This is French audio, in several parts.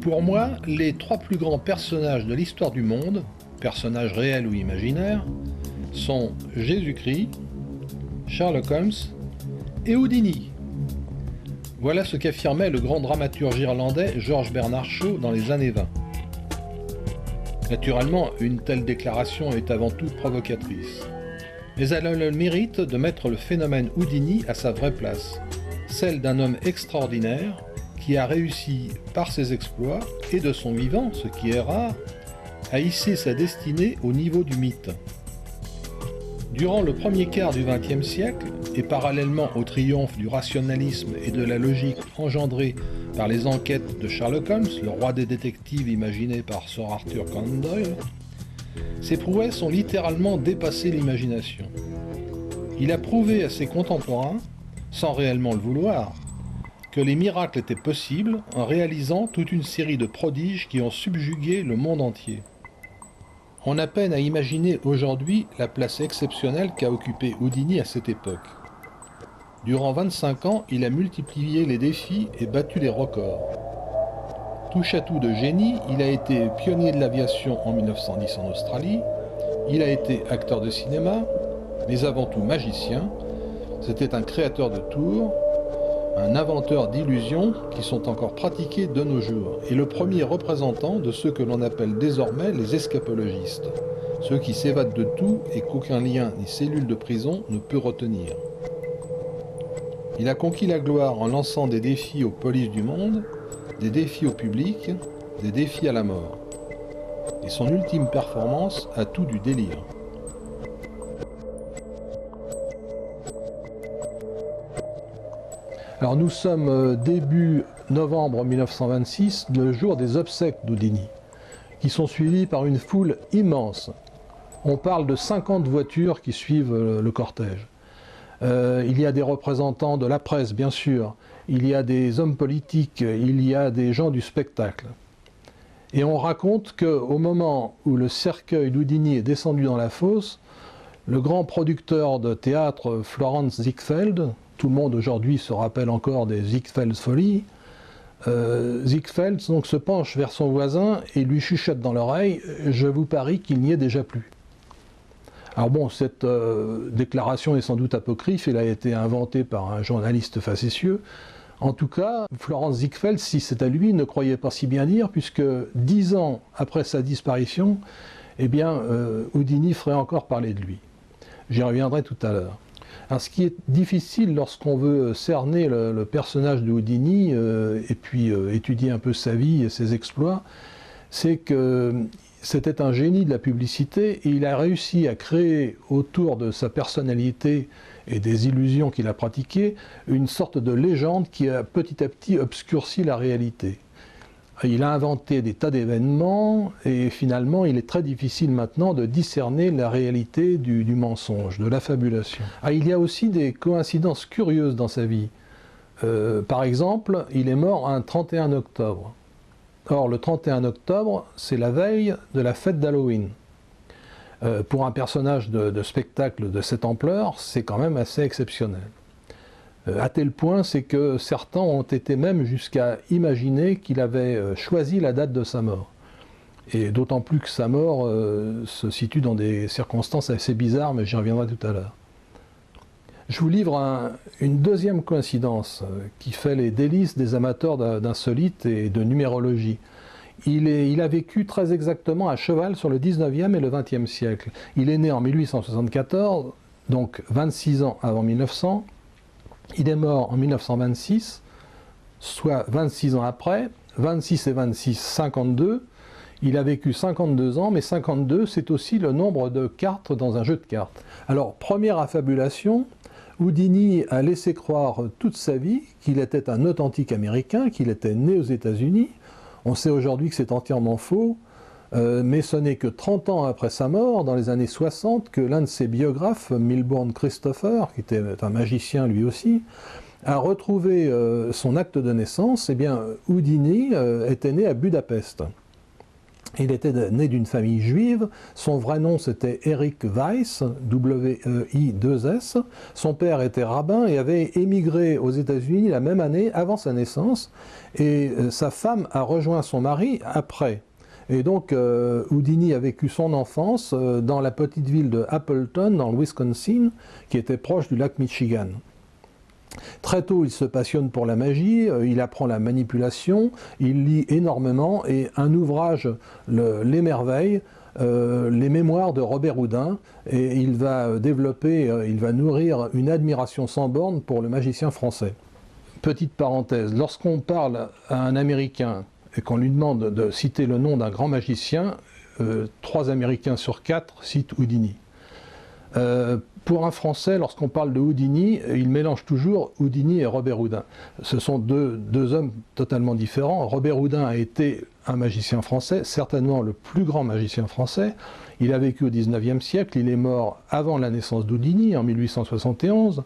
Pour moi, les trois plus grands personnages de l'histoire du monde, personnages réels ou imaginaires, sont Jésus-Christ, Sherlock Holmes et Houdini. Voilà ce qu'affirmait le grand dramaturge irlandais George Bernard Shaw dans les années 20. Naturellement, une telle déclaration est avant tout provocatrice. Mais elle a le mérite de mettre le phénomène Houdini à sa vraie place, celle d'un homme extraordinaire qui a réussi par ses exploits et de son vivant, ce qui est rare, à hisser sa destinée au niveau du mythe. Durant le premier quart du XXe siècle, et parallèlement au triomphe du rationalisme et de la logique engendrée par les enquêtes de Sherlock Holmes, le roi des détectives imaginé par Sir Arthur Conan Doyle, ses prouesses ont littéralement dépassé l'imagination. Il a prouvé à ses contemporains, sans réellement le vouloir, que les miracles étaient possibles en réalisant toute une série de prodiges qui ont subjugué le monde entier. On a peine à imaginer aujourd'hui la place exceptionnelle qu'a occupée Houdini à cette époque. Durant 25 ans, il a multiplié les défis et battu les records. Touche-à-tout de génie, il a été pionnier de l'aviation en 1910 en Australie, il a été acteur de cinéma, mais avant tout magicien. C'était un créateur de tours, un inventeur d'illusions qui sont encore pratiquées de nos jours, et le premier représentant de ceux que l'on appelle désormais les escapologistes, ceux qui s'évadent de tout et qu'aucun lien ni cellule de prison ne peut retenir. Il a conquis la gloire en lançant des défis aux polices du monde, des défis au public, des défis à la mort. Et son ultime performance a tout du délire. Alors nous sommes début novembre 1926, le jour des obsèques d'Houdini, qui sont suivis par une foule immense. On parle de 50 voitures qui suivent le cortège. Il y a des représentants de la presse, bien sûr, il y a des hommes politiques, il y a des gens du spectacle. Et on raconte qu'au moment où le cercueil d'Houdini est descendu dans la fosse, le grand producteur de théâtre Florence Ziegfeld, tout le monde aujourd'hui se rappelle encore des Ziegfeld Folies, Ziegfeld donc se penche vers son voisin et lui chuchote dans l'oreille « Je vous parie qu'il n'y est déjà plus ». Alors bon, cette déclaration est sans doute apocryphe, elle a été inventée par un journaliste facétieux. En tout cas, Florence Ziegfeld, si c'est à lui, ne croyait pas si bien dire, puisque 10 ans après sa disparition, eh bien, Houdini ferait encore parler de lui. J'y reviendrai tout à l'heure. Alors, ce qui est difficile lorsqu'on veut cerner le personnage de Houdini et puis étudier un peu sa vie et ses exploits, c'est que c'était un génie de la publicité et il a réussi à créer autour de sa personnalité et des illusions qu'il a pratiquées une sorte de légende qui a petit à petit obscurci la réalité. Il a inventé des tas d'événements et finalement il est très difficile maintenant de discerner la réalité du mensonge, de l'affabulation. Il y a aussi des coïncidences curieuses dans sa vie. Par exemple, il est mort un 31 octobre. Or, le 31 octobre, c'est la veille de la fête d'Halloween. Pour un personnage de spectacle de cette ampleur, c'est quand même assez exceptionnel. À tel point, c'est que certains ont été même jusqu'à imaginer qu'il avait choisi la date de sa mort. Et d'autant plus que sa mort se situe dans des circonstances assez bizarres, mais j'y reviendrai tout à l'heure. Je vous livre une deuxième coïncidence qui fait les délices des amateurs d'insolites et de numérologie. Il a vécu très exactement à cheval sur le 19e et le 20e siècle. Il est né en 1874, donc 26 ans avant 1900. Il est mort en 1926, soit 26 ans après. 26 et 26, 52. Il a vécu 52 ans, mais 52, c'est aussi le nombre de cartes dans un jeu de cartes. Alors, première affabulation, Houdini a laissé croire toute sa vie qu'il était un authentique Américain, qu'il était né aux États-Unis. On sait aujourd'hui que c'est entièrement faux, mais ce n'est que 30 ans après sa mort, dans les années 60, que l'un de ses biographes, Milbourne Christopher, qui était un magicien lui aussi, a retrouvé son acte de naissance. Eh bien, Houdini était né à Budapest. Il était né d'une famille juive, son vrai nom c'était Eric Weiss, W-E-I-2-S. Son père était rabbin et avait émigré aux États-Unis la même année avant sa naissance, et sa femme a rejoint son mari après. Et donc Houdini a vécu son enfance dans la petite ville de Appleton, dans le Wisconsin, qui était proche du lac Michigan. Très tôt, il se passionne pour la magie, il apprend la manipulation, il lit énormément, et un ouvrage l'émerveille, les mémoires de Robert Houdin, et il va développer, il va nourrir une admiration sans borne pour le magicien français. Petite parenthèse, lorsqu'on parle à un Américain et qu'on lui demande de citer le nom d'un grand magicien, 3 Américains sur 4 citent Houdini. Pour un Français, lorsqu'on parle de Houdini, il mélange toujours Houdini et Robert Houdin. Ce sont deux hommes totalement différents. Robert Houdin a été un magicien français, certainement le plus grand magicien français. Il a vécu au XIXe siècle, il est mort avant la naissance d'Houdini, en 1871.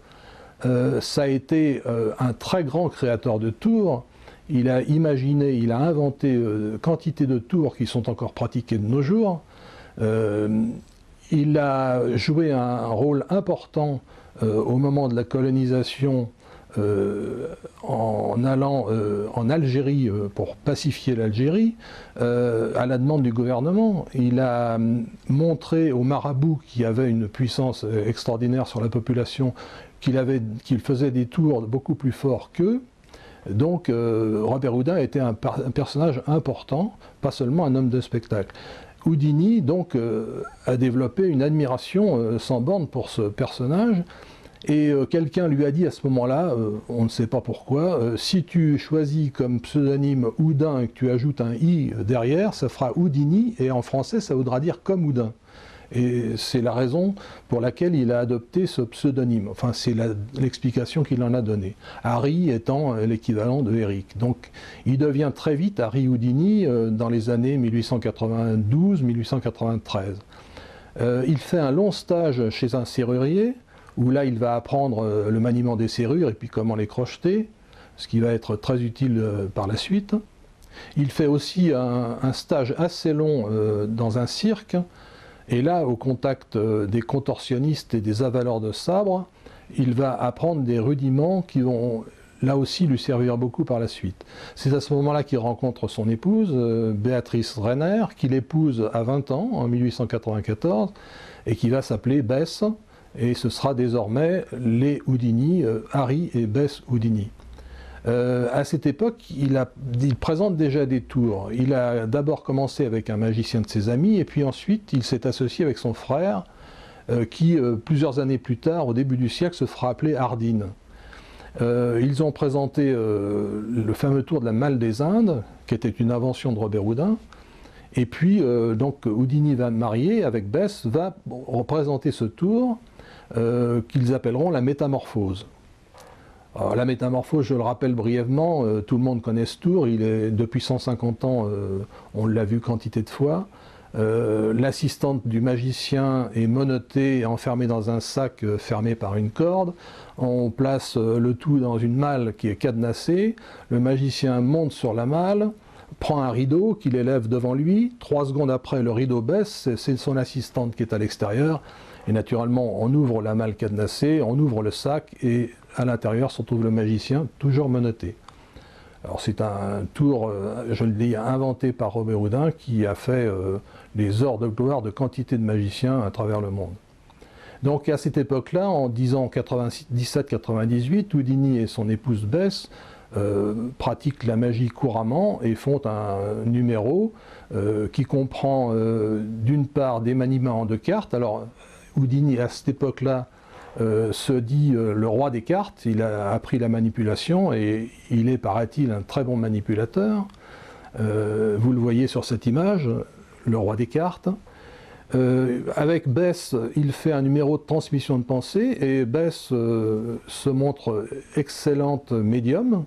Ça a été un très grand créateur de tours. Il a imaginé, il a inventé quantité de tours qui sont encore pratiquées de nos jours. Il a joué un rôle important au moment de la colonisation en allant en Algérie pour pacifier l'Algérie, à la demande du gouvernement. Il a montré aux marabouts qui avaient une puissance extraordinaire sur la population qu'il faisait des tours beaucoup plus forts qu'eux. Donc Robert Houdin était un personnage important, pas seulement un homme de spectacle. Houdini donc a développé une admiration sans borne pour ce personnage, et quelqu'un lui a dit à ce moment-là, on ne sait pas pourquoi, si tu choisis comme pseudonyme Houdin et que tu ajoutes un i derrière, ça fera Houdini, et en français ça voudra dire comme Houdin. Et c'est la raison pour laquelle il a adopté ce pseudonyme. Enfin, c'est l'explication qu'il en a donnée. Harry étant l'équivalent de Eric. Donc, il devient très vite Harry Houdini dans les années 1892-1893. Il fait un long stage chez un serrurier, où là, il va apprendre le maniement des serrures et puis comment les crocheter, ce qui va être très utile par la suite. Il fait aussi un stage assez long dans un cirque. Et là, au contact des contorsionnistes et des avaleurs de sabres, il va apprendre des rudiments qui vont là aussi lui servir beaucoup par la suite. C'est à ce moment-là qu'il rencontre son épouse, Béatrice Renner, qu'il épouse à 20 ans, en 1894, et qui va s'appeler Bess, et ce sera désormais les Houdini, Harry et Bess Houdini. À cette époque, il présente déjà des tours. Il a d'abord commencé avec un magicien de ses amis, et puis ensuite il s'est associé avec son frère, qui plusieurs années plus tard, au début du siècle, se fera appeler Hardin. Ils ont présenté le fameux tour de la Malle des Indes, qui était une invention de Robert Houdin, et puis donc Houdini va marier avec Bess, va représenter ce tour qu'ils appelleront la métamorphose. Alors, la métamorphose, je le rappelle brièvement, tout le monde connaît ce tour, depuis 150 ans, on l'a vu quantité de fois. L'assistante du magicien est menottée et enfermée dans un sac fermé par une corde. On place le tout dans une malle qui est cadenassée. Le magicien monte sur la malle, prend un rideau qu'il élève devant lui. 3 secondes après, le rideau baisse, c'est son assistante qui est à l'extérieur. Et naturellement, on ouvre la malle cadenassée, on ouvre le sac, et à l'intérieur se trouve le magicien, toujours menotté. Alors c'est un tour, je le dis, inventé par Robert Houdin, qui a fait les heures de gloire de quantité de magiciens à travers le monde. Donc à cette époque-là, en 1798, Houdini et son épouse Bess pratiquent la magie couramment et font un numéro qui comprend d'une part des maniements de cartes. Alors Houdini, à cette époque-là, se dit le roi des cartes. Il a appris la manipulation et il est, paraît-il, un très bon manipulateur. Vous le voyez sur cette image, le roi des cartes. Avec Bess, il fait un numéro de transmission de pensée, et Bess se montre excellente médium.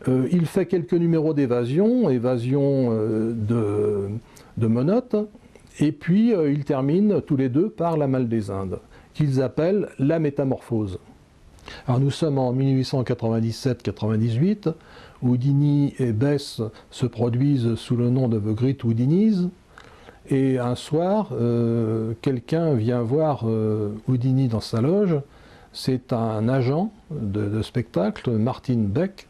Il fait quelques numéros d'évasion, de menottes, et puis ils terminent tous les deux par la Malle des Indes, qu'ils appellent la métamorphose. Alors nous sommes en 1897-98, Houdini et Bess se produisent sous le nom de The Great Houdinis, et un soir, quelqu'un vient voir Houdini dans sa loge. C'est un agent de spectacle, Martin Beck,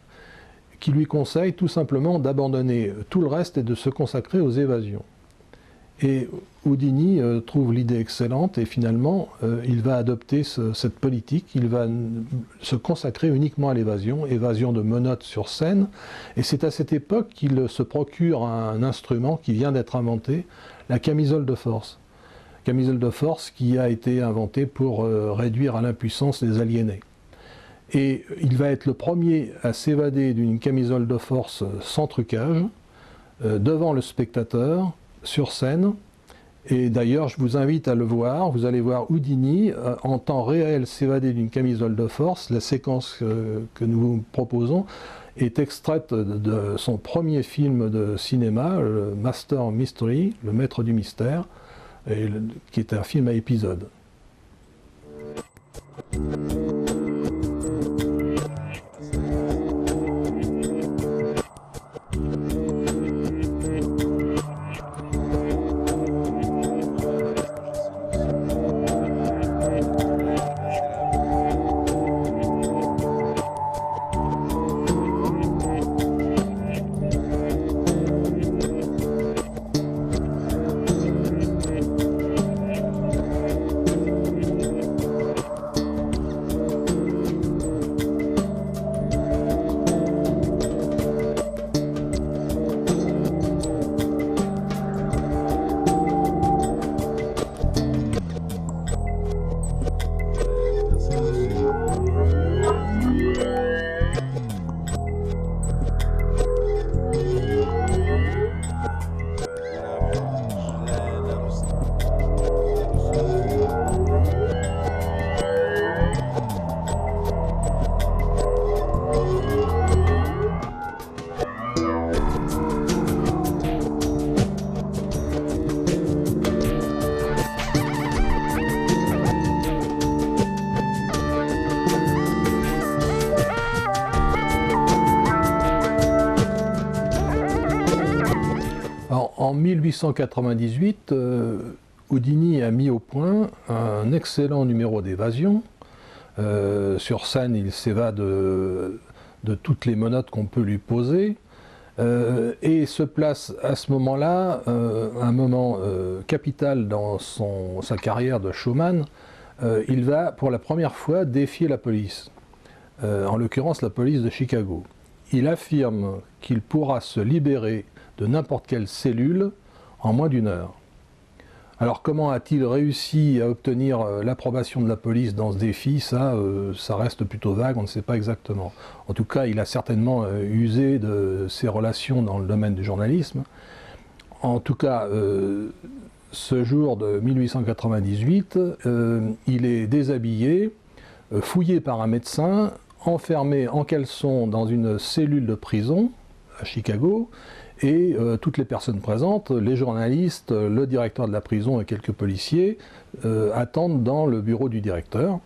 qui lui conseille tout simplement d'abandonner tout le reste et de se consacrer aux évasions. Et Houdini trouve l'idée excellente et finalement il va adopter cette politique, il va se consacrer uniquement à l'évasion, évasion de menottes sur scène, et c'est à cette époque qu'il se procure un instrument qui vient d'être inventé, la camisole de force. Camisole de force qui a été inventée pour réduire à l'impuissance les aliénés. Et il va être le premier à s'évader d'une camisole de force sans trucage, devant le spectateur, sur scène. Et d'ailleurs, je vous invite à le voir. Vous allez voir Houdini en temps réel s'évader d'une camisole de force. La séquence que nous vous proposons est extraite de son premier film de cinéma, le Master Mystery, le maître du mystère, qui est un film à épisodes. En 1898, Houdini a mis au point un excellent numéro d'évasion. Sur scène, il s'évade de toutes les menottes qu'on peut lui poser et se place à ce moment-là, un moment capital dans sa carrière de showman. Il va pour la première fois défier la police, en l'occurrence la police de Chicago. Il affirme qu'il pourra se libérer de n'importe quelle cellule en moins d'1 heure. Alors comment a-t-il réussi à obtenir l'approbation de la police dans ce défi? Ça reste plutôt vague, on ne sait pas exactement. En tout cas, il a certainement usé de ses relations dans le domaine du journalisme. En tout cas, ce jour de 1898, il est déshabillé, fouillé par un médecin, enfermé en caleçon dans une cellule de prison à Chicago, et toutes les personnes présentes, les journalistes, le directeur de la prison et quelques policiers attendent dans le bureau du directeur.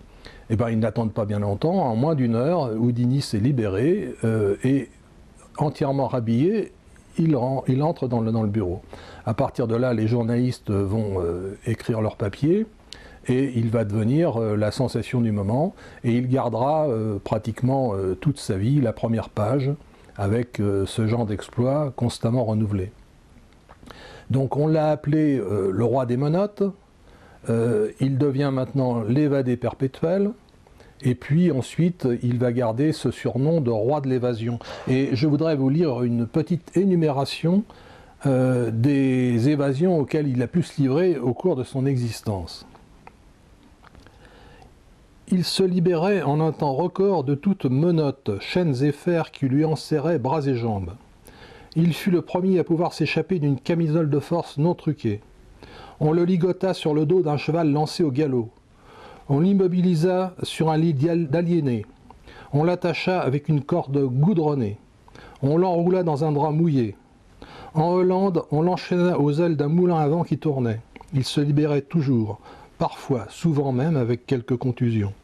Eh bien, ils n'attendent pas bien longtemps. En moins d'1 heure, Houdini s'est libéré et entièrement rhabillé, il entre dans le bureau. À partir de là, les journalistes vont écrire leurs papiers et il va devenir la sensation du moment et il gardera pratiquement toute sa vie la première page avec ce genre d'exploit constamment renouvelé. Donc on l'a appelé le roi des menottes, il devient maintenant l'évadé perpétuel, et puis ensuite il va garder ce surnom de roi de l'évasion. Et je voudrais vous lire une petite énumération des évasions auxquelles il a pu se livrer au cours de son existence. Il se libérait en un temps record de toutes menottes, chaînes et fers qui lui enserraient bras et jambes. Il fut le premier à pouvoir s'échapper d'une camisole de force non truquée. On le ligota sur le dos d'un cheval lancé au galop. On l'immobilisa sur un lit d'aliénés. On l'attacha avec une corde goudronnée. On l'enroula dans un drap mouillé. En Hollande, on l'enchaîna aux ailes d'un moulin à vent qui tournait. Il se libérait toujours. Parfois, souvent même, avec quelques contusions.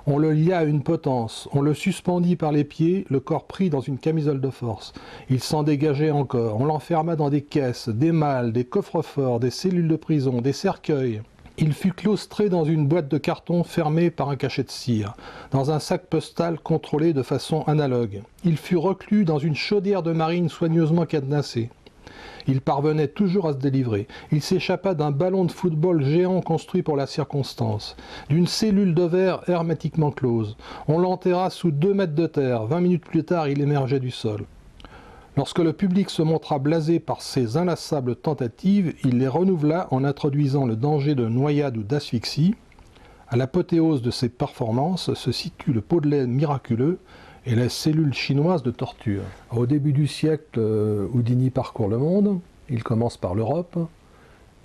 On le lia à une potence, on le suspendit par les pieds, le corps pris dans une camisole de force. Il s'en dégageait encore, on l'enferma dans des caisses, des malles, des coffres-forts, des cellules de prison, des cercueils. Il fut claustré dans une boîte de carton fermée par un cachet de cire, dans un sac postal contrôlé de façon analogue. Il fut reclus dans une chaudière de marine soigneusement cadenassée. Il parvenait toujours à se délivrer. Il s'échappa d'un ballon de football géant construit pour la circonstance, d'une cellule de verre hermétiquement close. On l'enterra sous 2 mètres de terre. 20 minutes plus tard, il émergeait du sol. Lorsque le public se montra blasé par ces inlassables tentatives, il les renouvela en introduisant le danger de noyade ou d'asphyxie. À l'apothéose de ces performances se situe le pot de lait miraculeux et la cellule chinoise de torture. Au début du siècle, Houdini parcourt le monde. Il commence par l'Europe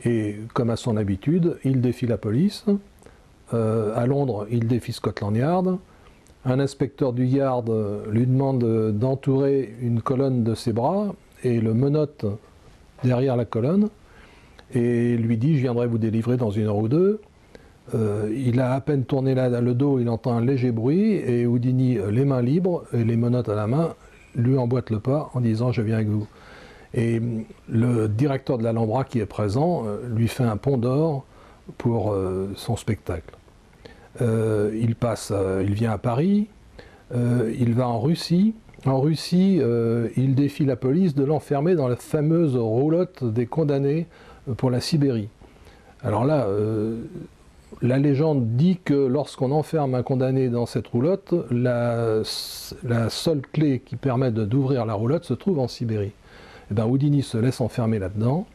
et, comme à son habitude, il défie la police. À Londres, il défie Scotland Yard. Un inspecteur du Yard lui demande d'entourer une colonne de ses bras et le menotte derrière la colonne et lui dit « Je viendrai vous délivrer dans 1 heure ou 2 ». Il a à peine tourné le dos, il entend un léger bruit et Houdini, les mains libres et les menottes à la main, lui emboîte le pas en disant « Je viens avec vous ». Et le directeur de l'Alhambra qui est présent lui fait un pont d'or pour son spectacle. Il vient à Paris, il va en Russie. En Russie, il défie la police de l'enfermer dans la fameuse roulotte des condamnés pour la Sibérie. Alors là, la légende dit que lorsqu'on enferme un condamné dans cette roulotte, la seule clé qui permet d'ouvrir la roulotte se trouve en Sibérie. Et bien Houdini se laisse enfermer là-dedans.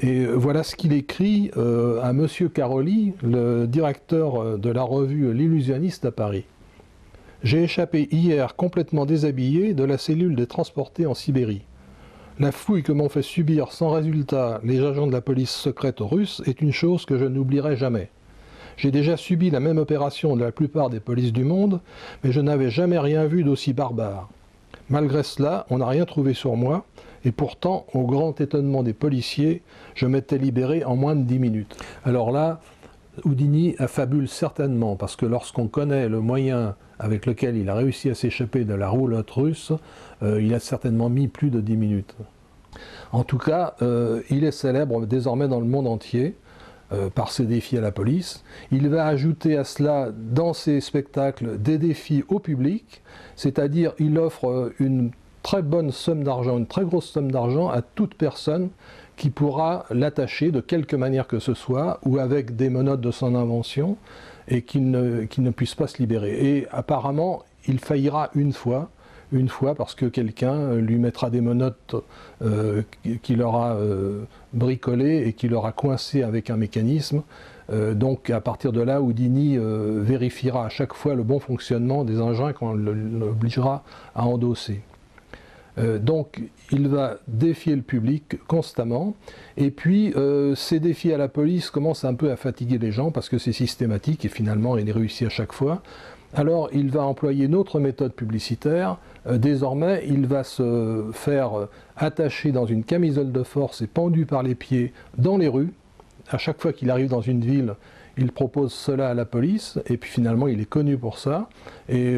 Et voilà ce qu'il écrit à M. Caroli, le directeur de la revue L'Illusionniste à Paris. « J'ai échappé hier complètement déshabillé de la cellule des transportés en Sibérie. La fouille que m'ont fait subir sans résultat les agents de la police secrète russe est une chose que je n'oublierai jamais. J'ai déjà subi la même opération de la plupart des polices du monde, mais je n'avais jamais rien vu d'aussi barbare. Malgré cela, on n'a rien trouvé sur moi, et pourtant, au grand étonnement des policiers, je m'étais libéré en moins de 10 minutes. » Alors là, Houdini affabule certainement, parce que lorsqu'on connaît le moyen avec lequel il a réussi à s'échapper de la roulotte russe, il a certainement mis plus de 10 minutes. En tout cas, il est célèbre désormais dans le monde entier, par ses défis à la police. Il va ajouter à cela, dans ses spectacles, des défis au public, c'est-à-dire il offre une très bonne somme d'argent, une très grosse somme d'argent à toute personne qui pourra l'attacher de quelque manière que ce soit, ou avec des menottes de son invention, et qu'il ne puisse pas se libérer. Et apparemment, il faillira une fois parce que quelqu'un lui mettra des menottes qu'il aura bricolées et qu'il aura coincées avec un mécanisme. Donc à partir de là, Houdini vérifiera à chaque fois le bon fonctionnement des engins qu'on l'obligera à endosser. Donc il va défier le public constamment, et puis ces défis à la police commencent un peu à fatiguer les gens parce que c'est systématique et finalement il réussit à chaque fois. Alors il va employer une autre méthode publicitaire. Désormais il va se faire attacher dans une camisole de force et pendu par les pieds dans les rues. À chaque fois qu'il arrive dans une ville, il propose cela à la police, et puis finalement il est connu pour ça, et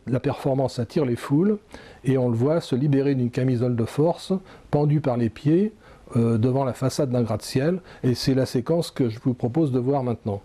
la performance attire les foules, et on le voit se libérer d'une camisole de force, pendu par les pieds, devant la façade d'un gratte-ciel, et c'est la séquence que je vous propose de voir maintenant.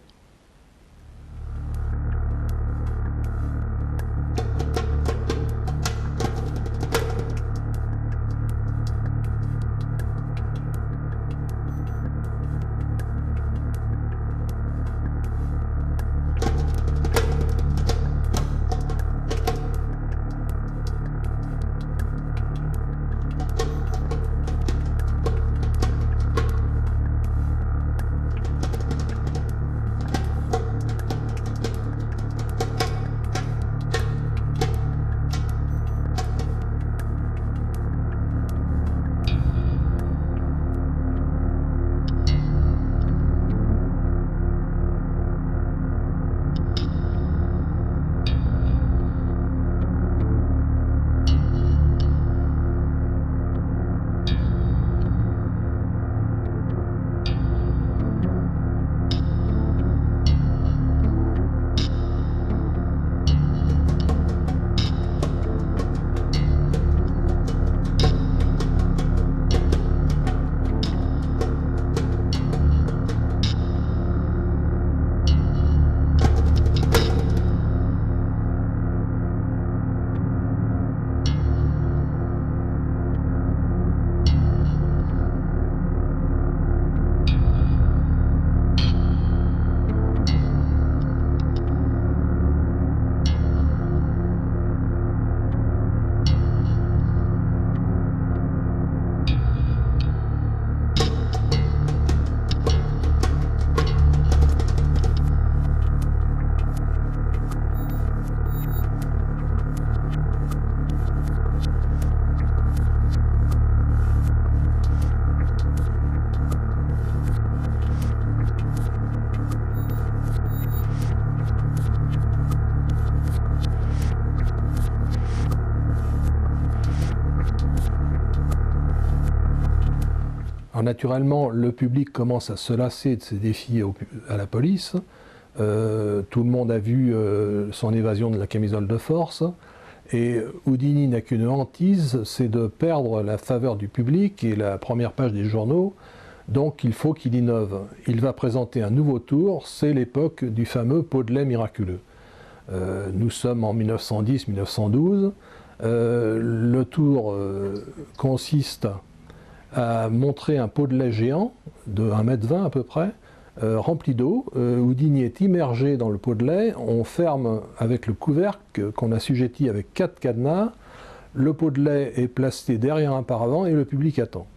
Alors naturellement, le public commence à se lasser de ces défis à la police. Tout le monde a vu son évasion de la camisole de force. Et Houdini n'a qu'une hantise, c'est de perdre la faveur du public et la première page des journaux. Donc il faut qu'il innove. Il va présenter un nouveau tour, c'est l'époque du fameux pot de lait miraculeux. Nous sommes en 1910-1912. Le tour consiste à montrer un pot de lait géant de 1,20 m à peu près, rempli d'eau. Houdini est immergé dans le pot de lait, on ferme avec le couvercle qu'on assujettit avec 4 cadenas, le pot de lait est placé derrière un paravent et le public attend.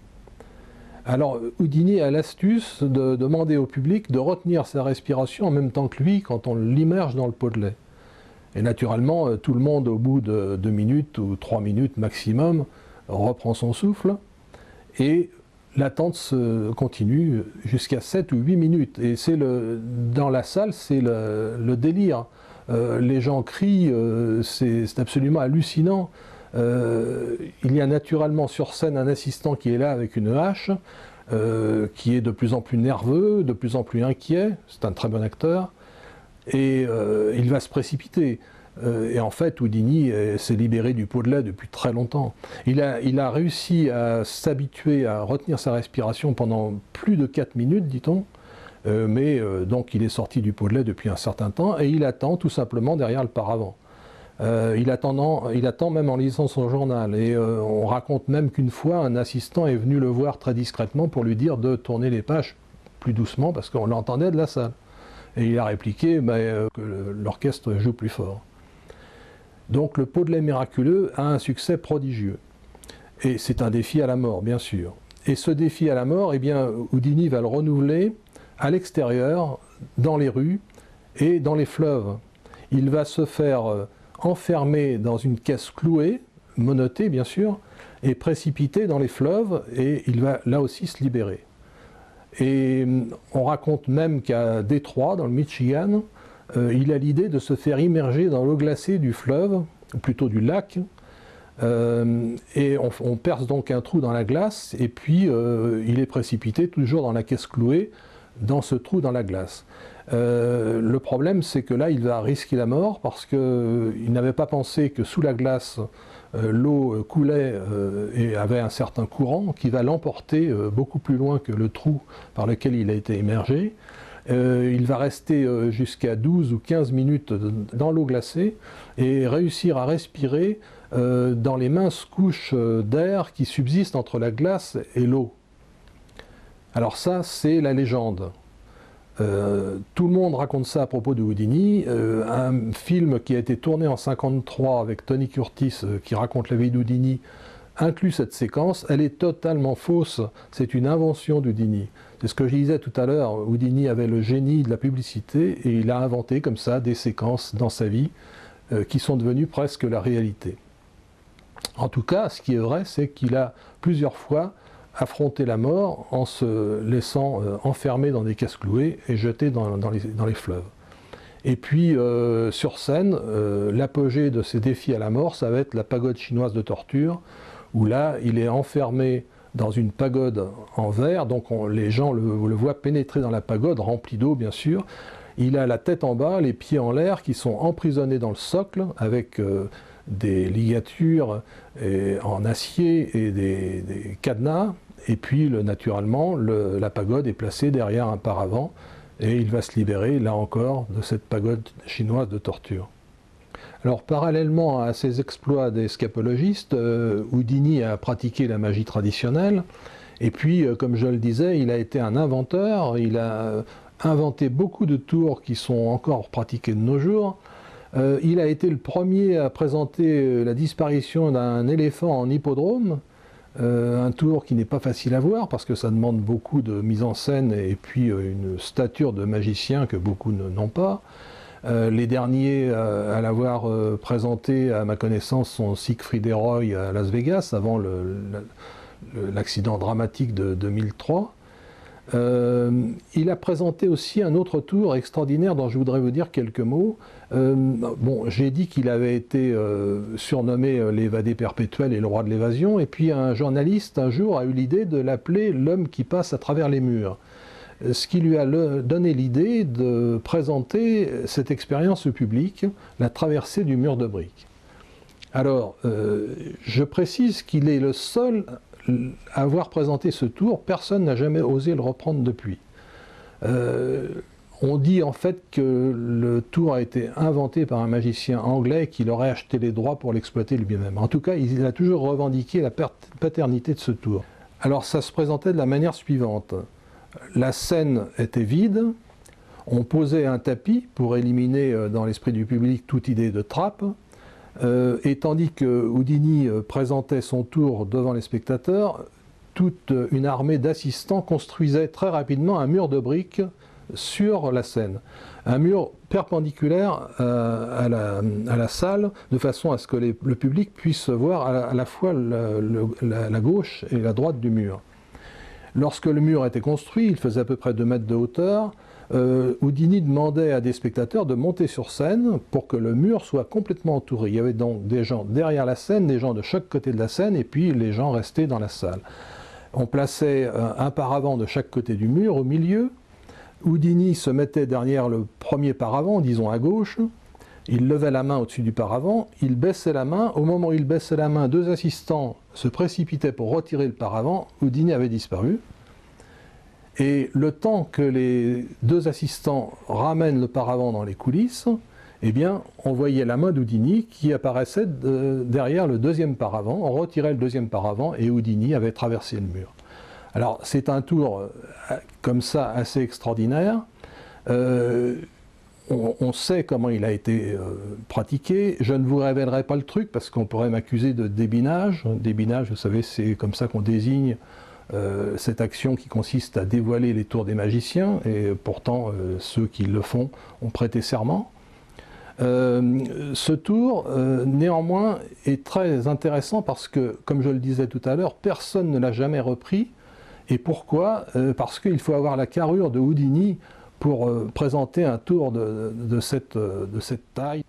Alors Houdini a l'astuce de demander au public de retenir sa respiration en même temps que lui quand on l'immerge dans le pot de lait. Et naturellement, tout le monde au bout de 2 minutes ou 3 minutes maximum reprend son souffle et l'attente se continue jusqu'à 7 ou 8 minutes. Et dans la salle, c'est le délire. Les gens crient, c'est absolument hallucinant. Il y a naturellement sur scène un assistant qui est là avec une hache, qui est de plus en plus nerveux, de plus en plus inquiet. C'est un très bon acteur. Et il va se précipiter. Et en fait, Houdini s'est libéré du pot de lait depuis très longtemps. Il a réussi à s'habituer à retenir sa respiration pendant plus de 4 minutes, dit-on. Donc il est sorti du pot de lait depuis un certain temps et il attend tout simplement derrière le paravent. Il attend même en lisant son journal. Et on raconte même qu'une fois, un assistant est venu le voir très discrètement pour lui dire de tourner les pages plus doucement parce qu'on l'entendait de la salle. Et il a répliqué que l'orchestre joue plus fort. Donc le pot de lait miraculeux a un succès prodigieux. Et c'est un défi à la mort, bien sûr. Et ce défi à la mort, eh bien, Houdini va le renouveler à l'extérieur, dans les rues et dans les fleuves. Il va se faire enfermer dans une caisse clouée, menottée bien sûr, et précipité dans les fleuves, et il va là aussi se libérer. Et on raconte même qu'à Détroit, dans le Michigan, il a l'idée de se faire immerger dans l'eau glacée du fleuve, ou plutôt du lac, et on perce donc un trou dans la glace, et puis il est précipité toujours dans la caisse clouée, dans ce trou dans la glace. Le problème, c'est que là, il va risquer la mort, parce qu'il n'avait pas pensé que sous la glace, l'eau coulait et avait un certain courant qui va l'emporter beaucoup plus loin que le trou par lequel il a été immergé. Il va rester jusqu'à 12 ou 15 minutes dans l'eau glacée et réussir à respirer dans les minces couches d'air qui subsistent entre la glace et l'eau. Alors ça, c'est la légende. Tout le monde raconte ça à propos de Houdini. Un film qui a été tourné en 1953 avec Tony Curtis qui raconte la vie d'Houdini inclut cette séquence. Elle est totalement fausse. C'est une invention d'Houdini. C'est ce que je disais tout à l'heure. Houdini avait le génie de la publicité et il a inventé comme ça des séquences dans sa vie qui sont devenues presque la réalité. En tout cas, ce qui est vrai, c'est qu'il a plusieurs fois affronté la mort en se laissant enfermer dans des caisses clouées et jeté dans les fleuves. Et puis, sur scène, l'apogée de ces défis à la mort, ça va être la pagode chinoise de torture, où là, il est enfermé dans une pagode en verre, donc les gens le voient pénétrer dans la pagode, remplie d'eau bien sûr. Il a la tête en bas, les pieds en l'air, qui sont emprisonnés dans le socle, avec des ligatures en acier et des cadenas. Et puis, naturellement, la pagode est placée derrière un paravent, et il va se libérer, là encore, de cette pagode chinoise de torture. Alors, parallèlement à ces exploits des scapologistes, Houdini a pratiqué la magie traditionnelle, et puis, comme je le disais, il a été un inventeur, il a inventé beaucoup de tours qui sont encore pratiqués de nos jours. Il a été le premier à présenter la disparition d'un éléphant en hippodrome, un tour qui n'est pas facile à voir parce que ça demande beaucoup de mise en scène et puis une stature de magicien que beaucoup n'ont pas. Les derniers à l'avoir présenté, à ma connaissance, sont Siegfried et Roy à Las Vegas, avant l'accident dramatique de 2003. Il a présenté aussi un autre tour extraordinaire dont je voudrais vous dire quelques mots. Bon, j'ai dit qu'il avait été surnommé l'évadé perpétuel et le roi de l'évasion, et puis un journaliste un jour a eu l'idée de l'appeler l'homme qui passe à travers les murs. Ce qui lui a donné l'idée de présenter cette expérience au public, la traversée du mur de briques. Alors, je précise qu'il est le seul à avoir présenté ce tour, personne n'a jamais osé le reprendre depuis. On dit en fait que le tour a été inventé par un magicien anglais qui aurait acheté les droits pour l'exploiter lui-même. En tout cas, il a toujours revendiqué la paternité de ce tour. Alors ça se présentait de la manière suivante. La scène était vide, on posait un tapis pour éliminer dans l'esprit du public toute idée de trappe, et tandis que Houdini présentait son tour devant les spectateurs, toute une armée d'assistants construisait très rapidement un mur de briques sur la scène. Un mur perpendiculaire à la salle, de façon à ce que le public puisse voir à la fois la gauche et la droite du mur. Lorsque le mur était construit, il faisait à peu près 2 mètres de hauteur, Houdini demandait à des spectateurs de monter sur scène pour que le mur soit complètement entouré. Il y avait donc des gens derrière la scène, des gens de chaque côté de la scène, et puis les gens restaient dans la salle. On plaçait un paravent de chaque côté du mur, au milieu. Houdini se mettait derrière le premier paravent, disons à gauche. Il levait la main au-dessus du paravent, il baissait la main. Au moment où il baissait la main, 2 assistants se précipitaient pour retirer le paravent. Houdini avait disparu. Et le temps que les 2 assistants ramènent le paravent dans les coulisses, eh bien, on voyait la main d'Houdini qui apparaissait derrière le 2e paravent. On retirait le 2e paravent et Houdini avait traversé le mur. Alors, c'est un tour comme ça assez extraordinaire. On sait comment il a été pratiqué. Je ne vous révélerai pas le truc parce qu'on pourrait m'accuser de débinage. Débinage, vous savez, c'est comme ça qu'on désigne cette action qui consiste à dévoiler les tours des magiciens, et pourtant ceux qui le font ont prêté serment. Ce tour, néanmoins, est très intéressant parce que, comme je le disais tout à l'heure, personne ne l'a jamais repris. Et pourquoi? Parce qu'il faut avoir la carrure de Houdini pour présenter un tour de cette taille.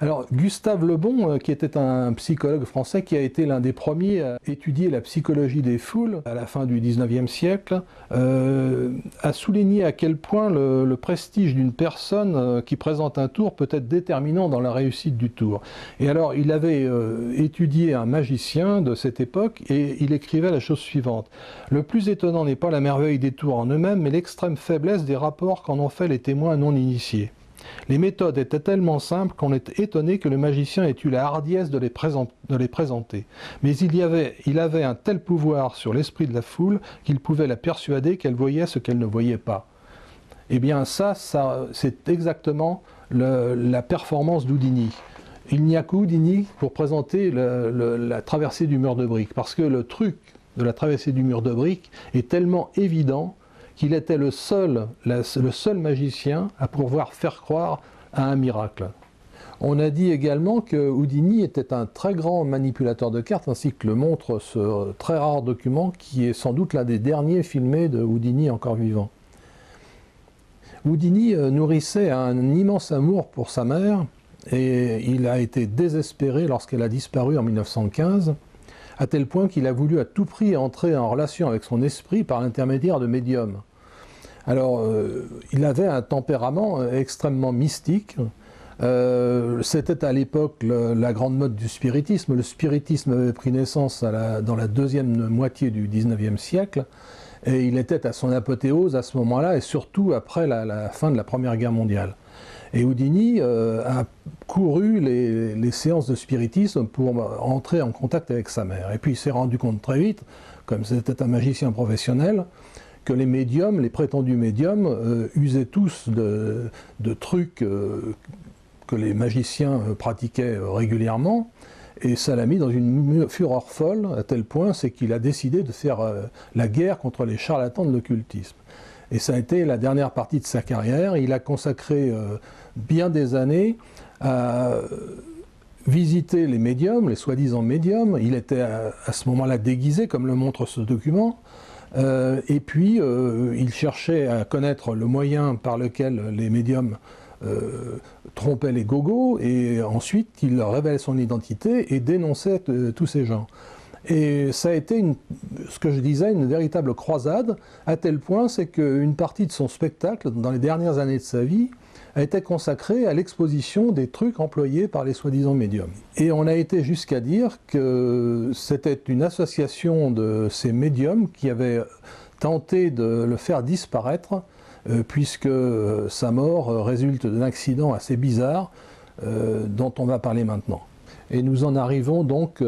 Alors, Gustave Le Bon, qui était un psychologue français qui a été l'un des premiers à étudier la psychologie des foules à la fin du XIXe siècle, a souligné à quel point le prestige d'une personne qui présente un tour peut être déterminant dans la réussite du tour. Et alors, il avait étudié un magicien de cette époque et il écrivait la chose suivante. « Le plus étonnant n'est pas la merveille des tours en eux-mêmes, mais l'extrême faiblesse des rapports qu'en ont fait les témoins non initiés. Les méthodes étaient tellement simples qu'on est étonné que le magicien ait eu la hardiesse de les présenter. Mais il avait un tel pouvoir sur l'esprit de la foule qu'il pouvait la persuader qu'elle voyait ce qu'elle ne voyait pas. » Eh bien ça c'est exactement la performance d'Houdini. Il n'y a qu'Houdini pour présenter la traversée du mur de briques, parce que le truc de la traversée du mur de briques est tellement évident qu'il était le seul magicien à pouvoir faire croire à un miracle. On a dit également que Houdini était un très grand manipulateur de cartes, ainsi que le montre ce très rare document qui est sans doute l'un des derniers filmés de Houdini encore vivant. Houdini nourrissait un immense amour pour sa mère et il a été désespéré lorsqu'elle a disparu en 1915, à tel point qu'il a voulu à tout prix entrer en relation avec son esprit par l'intermédiaire de médiums. Alors, il avait un tempérament extrêmement mystique. C'était à l'époque la grande mode du spiritisme. Le spiritisme avait pris naissance dans la 2e moitié du XIXe siècle, et il était à son apothéose à ce moment-là, et surtout après la fin de la Première Guerre mondiale. Et Houdini a couru les séances de spiritisme pour entrer en contact avec sa mère. Et puis il s'est rendu compte très vite, comme c'était un magicien professionnel, que les médiums, les prétendus médiums, usaient tous de trucs que les magiciens pratiquaient régulièrement, et ça l'a mis dans une fureur folle, à tel point, c'est qu'il a décidé de faire la guerre contre les charlatans de l'occultisme. Et ça a été la dernière partie de sa carrière. Il a consacré bien des années à visité les médiums, les soi-disant médiums. Il était à ce moment-là déguisé, comme le montre ce document. Et puis, il cherchait à connaître le moyen par lequel les médiums trompaient les gogos, et ensuite, il révèle son identité et dénonçait tous ces gens. Et ça a été, ce que je disais, une véritable croisade, à tel point, c'est qu'une partie de son spectacle, dans les dernières années de sa vie, a été consacrée à l'exposition des trucs employés par les soi-disant médiums. Et on a été jusqu'à dire que c'était une association de ces médiums qui avait tenté de le faire disparaître, puisque sa mort résulte d'un accident assez bizarre dont on va parler maintenant. Et nous en arrivons donc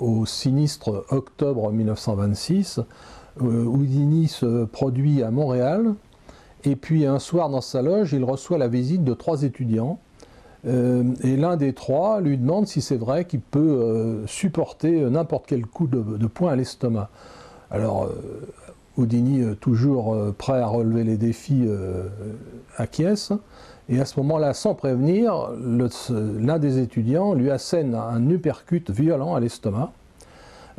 au sinistre octobre 1926. Houdini se produit à Montréal, et puis un soir dans sa loge, il reçoit la visite de 3 étudiants, et l'un des 3 lui demande si c'est vrai qu'il peut supporter n'importe quel coup de poing à l'estomac. Alors Houdini, toujours prêt à relever les défis, acquiesce. Et à ce moment-là, sans prévenir, l'un des étudiants lui assène un uppercut violent à l'estomac.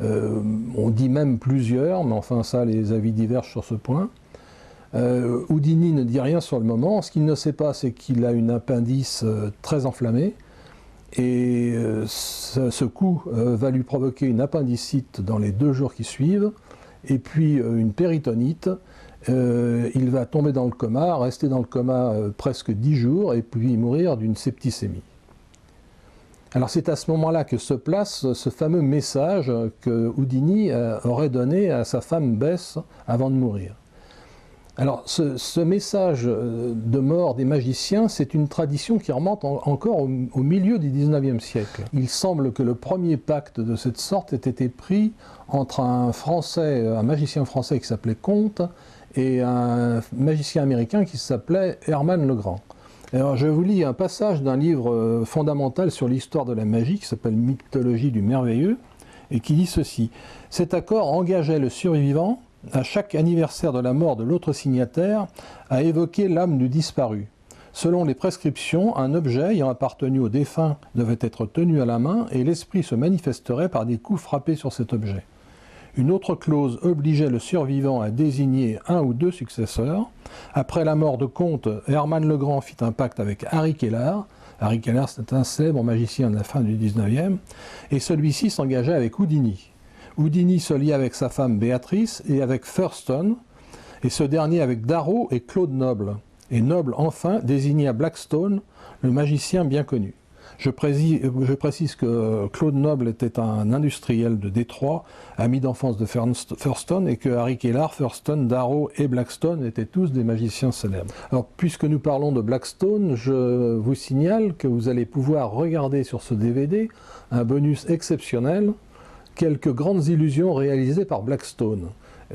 On dit même plusieurs, mais enfin ça, les avis divergent sur ce point. Houdini ne dit rien sur le moment. Ce qu'il ne sait pas, c'est qu'il a une appendice très enflammée. Et ce coup va lui provoquer une appendicite dans les 2 jours qui suivent, et puis une péritonite. Il va tomber dans le coma, rester dans le coma presque 10 jours, et puis mourir d'une septicémie. Alors c'est à ce moment-là que se place ce fameux message que Houdini aurait donné à sa femme Bess avant de mourir. Alors ce message de mort des magiciens, c'est une tradition qui remonte encore au milieu du XIXe siècle. Il semble que le premier pacte de cette sorte ait été pris entre un magicien français qui s'appelait Comte, et un magicien américain qui s'appelait Hermann le Grand. Alors je vous lis un passage d'un livre fondamental sur l'histoire de la magie qui s'appelle Mythologie du merveilleux, et qui dit ceci: « Cet accord engageait le survivant, à chaque anniversaire de la mort de l'autre signataire, à évoquer l'âme du disparu. Selon les prescriptions, un objet ayant appartenu au défunt devait être tenu à la main, et l'esprit se manifesterait par des coups frappés sur cet objet. Une autre clause obligeait le survivant à désigner 1 ou 2 successeurs. Après la mort de Comte, Hermann le Grand fit un pacte avec Harry Keller. Harry Keller, c'est un célèbre magicien de la fin du 19e, et celui-ci s'engageait avec Houdini. Houdini se lia avec sa femme Béatrice et avec Thurston, et ce dernier avec Darrow et Claude Noble. Et Noble, enfin, désigna Blackstone, le magicien bien connu. Je précise que Claude Noble était un industriel de Détroit, ami d'enfance de Thurston, et que Harry Keller, Thurston, Darrow et Blackstone étaient tous des magiciens célèbres. Alors, puisque nous parlons de Blackstone, je vous signale que vous allez pouvoir regarder sur ce DVD un bonus exceptionnel, quelques grandes illusions réalisées par Blackstone.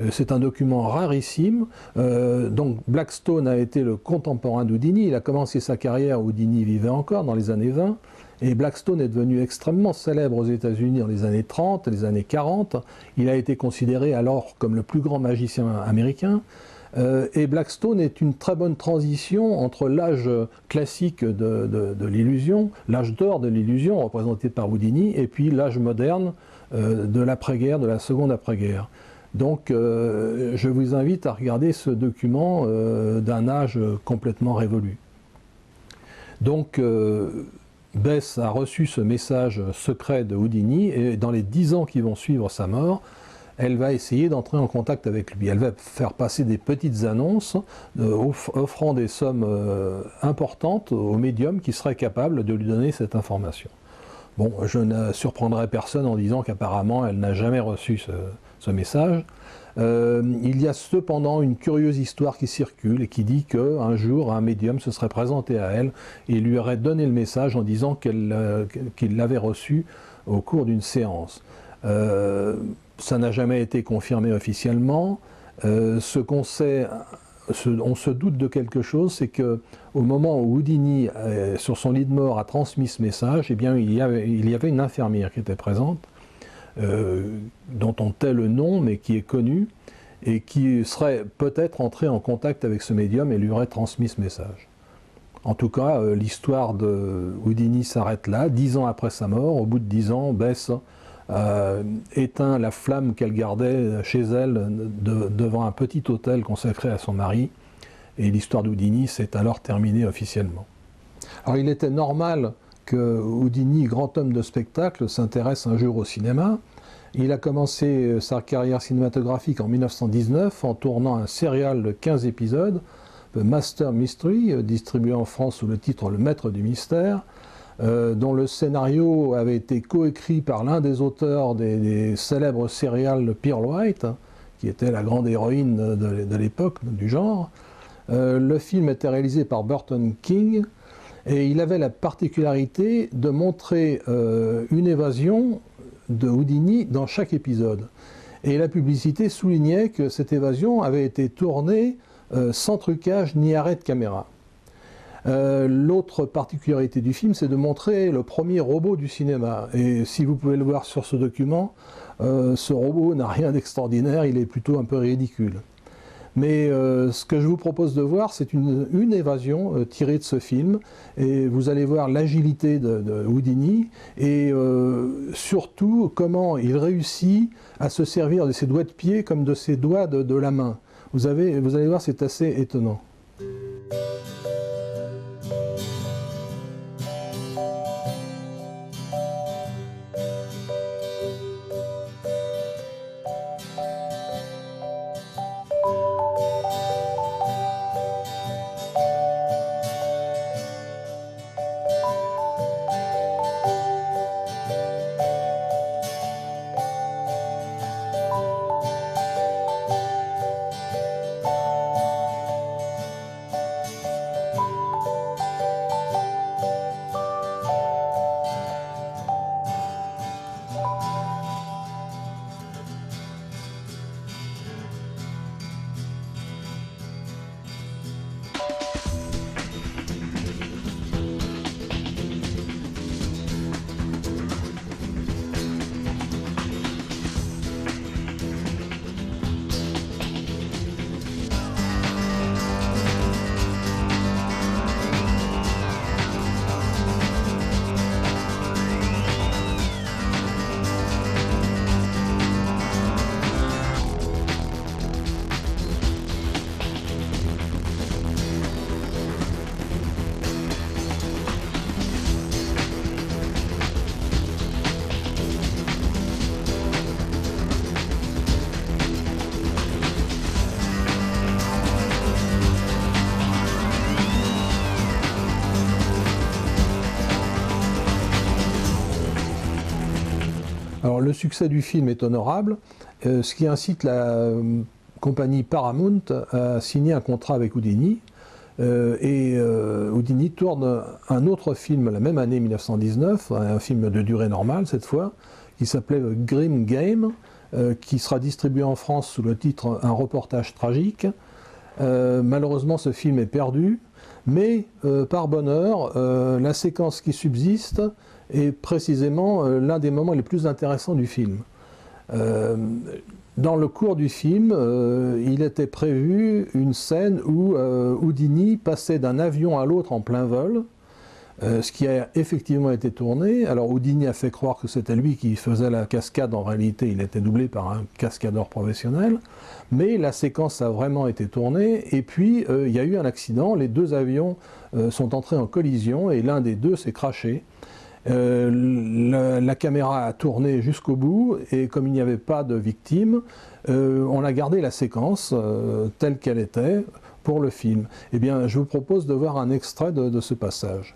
C'est un document rarissime. Donc Blackstone a été le contemporain d'Houdini. Il a commencé sa carrière, Houdini vivait encore dans les années 20. Et Blackstone est devenu extrêmement célèbre aux États-Unis dans les années 30, les années 40. Il a été considéré alors comme le plus grand magicien américain. Et Blackstone est une très bonne transition entre l'âge classique de l'illusion, l'âge d'or de l'illusion représenté par Houdini, et puis l'âge moderne de l'après-guerre, de la seconde après-guerre. Donc je vous invite à regarder ce document d'un âge complètement révolu. Donc Bess a reçu ce message secret de Houdini, et dans les 10 ans qui vont suivre sa mort, elle va essayer d'entrer en contact avec lui. Elle va faire passer des petites annonces offrant des sommes importantes aux médiums qui seraient capables de lui donner cette information. Bon, je ne surprendrai personne en disant qu'apparemment elle n'a jamais reçu ce message. Il y a cependant une curieuse histoire qui circule et qui dit qu'un jour un médium se serait présenté à elle et lui aurait donné le message en disant qu'il l'avait reçu au cours d'une séance. Ça n'a jamais été confirmé officiellement. Ce qu'on sait, on se doute de quelque chose, c'est qu'au moment où Houdini, sur son lit de mort, a transmis ce message, eh bien, il y avait une infirmière qui était présente, dont on tait le nom, mais qui est connue, et qui serait peut-être entrée en contact avec ce médium et lui aurait transmis ce message. En tout cas, l'histoire de Houdini s'arrête là. 10 ans après sa mort, au bout de 10 ans, Bess éteint la flamme qu'elle gardait chez elle devant un petit hôtel consacré à son mari. Et l'histoire d'Houdini s'est alors terminée officiellement. Alors il était normal que Houdini, grand homme de spectacle, s'intéresse un jour au cinéma. Il a commencé sa carrière cinématographique en 1919 en tournant un serial de 15 épisodes, The Master Mystery, distribué en France sous le titre Le Maître du Mystère, dont le scénario avait été coécrit par l'un des auteurs des célèbres serials Pearl White, qui était la grande héroïne de l'époque du genre. Le film était réalisé par Burton King et il avait la particularité de montrer une évasion de Houdini dans chaque épisode. Et la publicité soulignait que cette évasion avait été tournée sans trucage ni arrêt de caméra. L'autre particularité du film, c'est de montrer le premier robot du cinéma. Et si vous pouvez le voir sur ce document, ce robot n'a rien d'extraordinaire, il est plutôt un peu ridicule. Mais ce que je vous propose de voir, c'est une évasion tirée de ce film. Et vous allez voir l'agilité de Houdini et surtout comment il réussit à se servir de ses doigts de pied comme de ses doigts de la main. Vous allez voir, c'est assez étonnant. Alors le succès du film est honorable, ce qui incite la compagnie Paramount à signer un contrat avec Houdini. Houdini tourne un autre film la même année 1919, un film de durée normale cette fois, qui s'appelait Grim Game, qui sera distribué en France sous le titre Un reportage tragique. Malheureusement ce film est perdu, mais par bonheur, la séquence qui subsiste est précisément l'un des moments les plus intéressants du film. Dans le cours du film, il était prévu une scène où Houdini passait d'un avion à l'autre en plein vol, ce qui a effectivement été tourné. Alors Houdini a fait croire que c'était lui qui faisait la cascade, en réalité il était doublé par un cascadeur professionnel, mais la séquence a vraiment été tournée, et puis il y a eu un accident, les deux avions sont entrés en collision et l'un des deux s'est crashé. La caméra a tourné jusqu'au bout et comme il n'y avait pas de victime, on a gardé la séquence telle qu'elle était pour le film. Eh bien, je vous propose de voir un extrait de ce passage.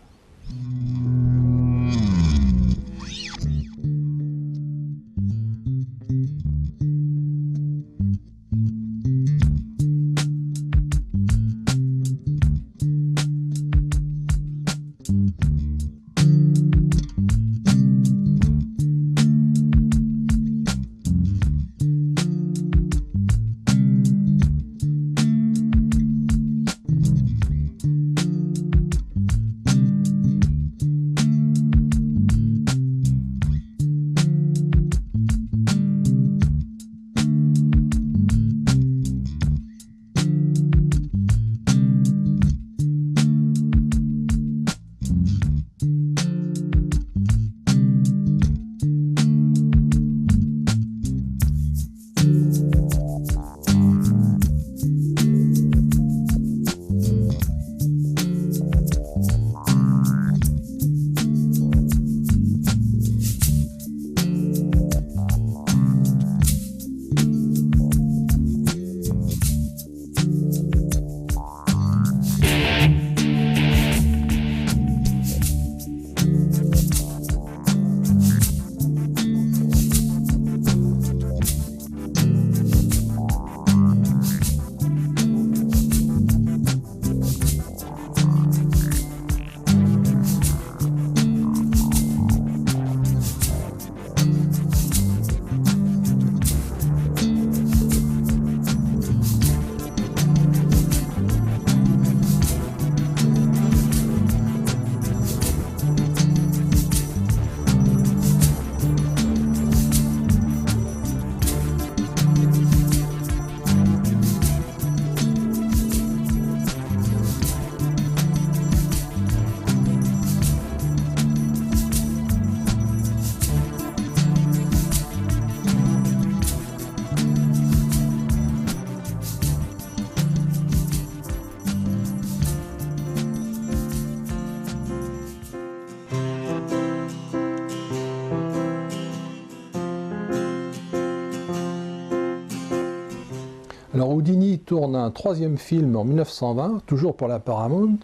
Alors Houdini tourne un troisième film en 1920, toujours pour la Paramount,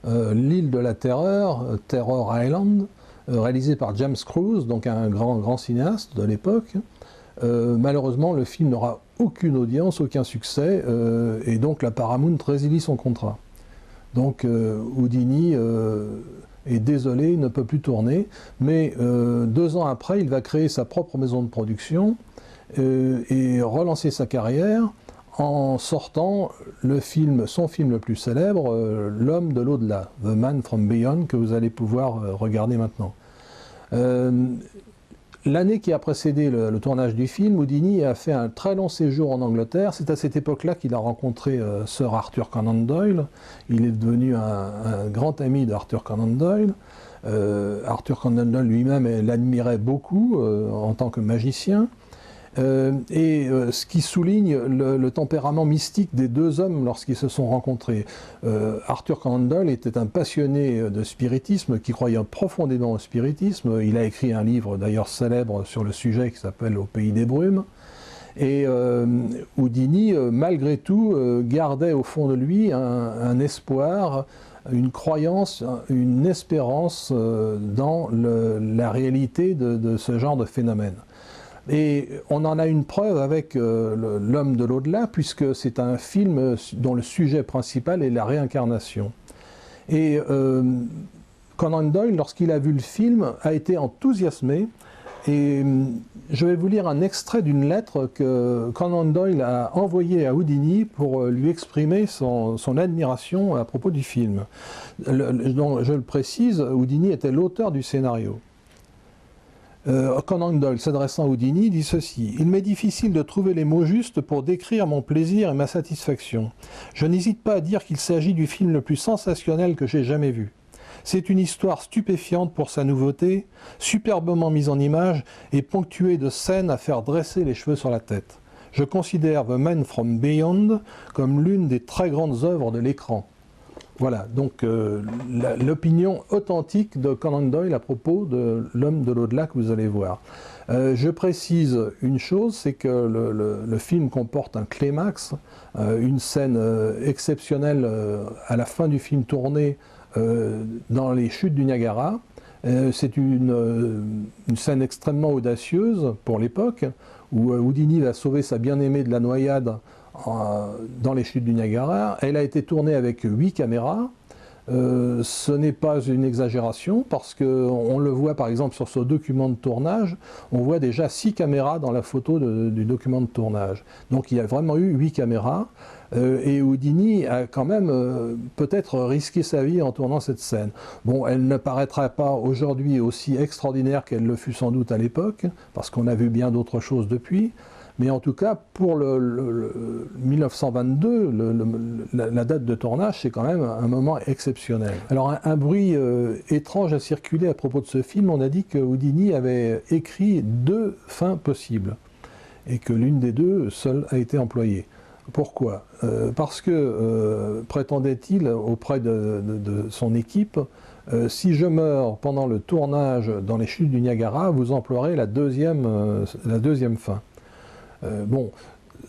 L'île de la Terreur, Terror Island, réalisé par James Cruise, donc un grand cinéaste de l'époque. Malheureusement, le film n'aura aucune audience, aucun succès, et donc la Paramount résilie son contrat. Donc Houdini est désolé, il ne peut plus tourner, mais 2 ans après, il va créer sa propre maison de production et relancer sa carrière en sortant son film le plus célèbre, L'homme de l'au-delà, The Man from Beyond, que vous allez pouvoir regarder maintenant. L'année qui a précédé le tournage du film, Houdini a fait un très long séjour en Angleterre. C'est à cette époque-là qu'il a rencontré Sir Arthur Conan Doyle. Il est devenu un grand ami d'Arthur Conan Doyle. Arthur Conan Doyle lui-même l'admirait beaucoup en tant que magicien. Ce qui souligne le tempérament mystique des 2 hommes lorsqu'ils se sont rencontrés. Arthur Conan Doyle était un passionné de spiritisme qui croyait profondément au spiritisme. Il a écrit un livre d'ailleurs célèbre sur le sujet qui s'appelle Au pays des brumes. Et Houdini, malgré tout, gardait au fond de lui un espoir, une croyance, une espérance dans la réalité de ce genre de phénomène. Et on en a une preuve avec L'homme de l'au-delà, puisque c'est un film dont le sujet principal est la réincarnation. Et Conan Doyle, lorsqu'il a vu le film, a été enthousiasmé. Et je vais vous lire un extrait d'une lettre que Conan Doyle a envoyée à Houdini pour lui exprimer son admiration à propos du film. Je le précise, Houdini était l'auteur du scénario. Conan Doyle, s'adressant à Houdini, dit ceci: « Il m'est difficile de trouver les mots justes pour décrire mon plaisir et ma satisfaction. Je n'hésite pas à dire qu'il s'agit du film le plus sensationnel que j'ai jamais vu. C'est une histoire stupéfiante pour sa nouveauté, superbement mise en image et ponctuée de scènes à faire dresser les cheveux sur la tête. Je considère The Man from Beyond comme l'une des très grandes œuvres de l'écran. » Voilà, donc l'opinion authentique de Conan Doyle à propos de L'homme de l'au-delà que vous allez voir. Je précise une chose, c'est que le film comporte un climax, une scène exceptionnelle à la fin du film tourné dans les chutes du Niagara. C'est une scène extrêmement audacieuse pour l'époque, où Houdini va sauver sa bien-aimée de la noyade dans les chutes du Niagara. Elle a été tournée avec 8 caméras. Ce n'est pas une exagération parce qu'on le voit par exemple sur ce document de tournage, on voit déjà 6 caméras dans la photo du document de tournage. Donc il y a vraiment eu 8 caméras et Houdini a quand même peut-être risqué sa vie en tournant cette scène. Bon, elle ne paraîtra pas aujourd'hui aussi extraordinaire qu'elle le fut sans doute à l'époque parce qu'on a vu bien d'autres choses depuis. Mais en tout cas, pour le 1922, la date de tournage, c'est quand même un moment exceptionnel. Alors un bruit étrange a circulé à propos de ce film. On a dit que Houdini avait écrit 2 fins possibles et que l'une des 2 seule a été employée. Pourquoi? Parce que, prétendait-il auprès de son équipe, si je meurs pendant le tournage dans les chutes du Niagara, vous emploierez la deuxième fin.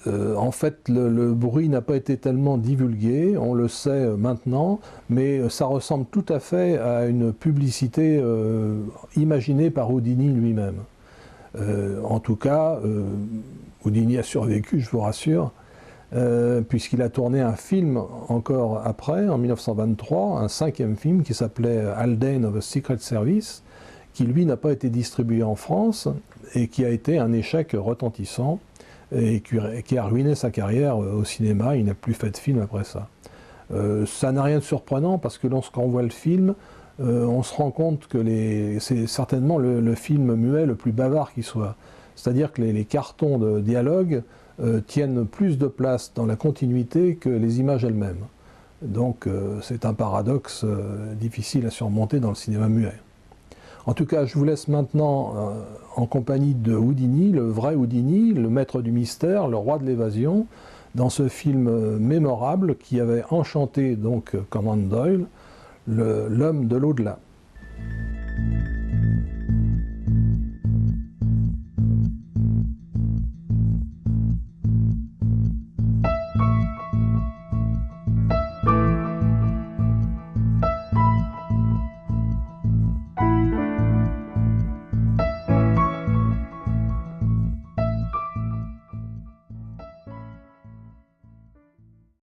En fait, le bruit n'a pas été tellement divulgué, on le sait maintenant, mais ça ressemble tout à fait à une publicité imaginée par Houdini lui-même. En tout cas, Houdini a survécu, je vous rassure, puisqu'il a tourné un film encore après, en 1923, un 5e film qui s'appelait Haldane of the Secret Service, qui lui n'a pas été distribué en France et qui a été un échec retentissant et qui a ruiné sa carrière au cinéma. Il n'a plus fait de film après ça. Ça n'a rien de surprenant parce que lorsqu'on voit le film, on se rend compte que c'est certainement le film muet le plus bavard qui soit. C'est-à-dire que les cartons de dialogue tiennent plus de place dans la continuité que les images elles-mêmes. Donc c'est un paradoxe difficile à surmonter dans le cinéma muet. En tout cas, je vous laisse maintenant en compagnie de Houdini, le vrai Houdini, le maître du mystère, le roi de l'évasion, dans ce film mémorable qui avait enchanté donc Conan Doyle, L'homme de l'au-delà.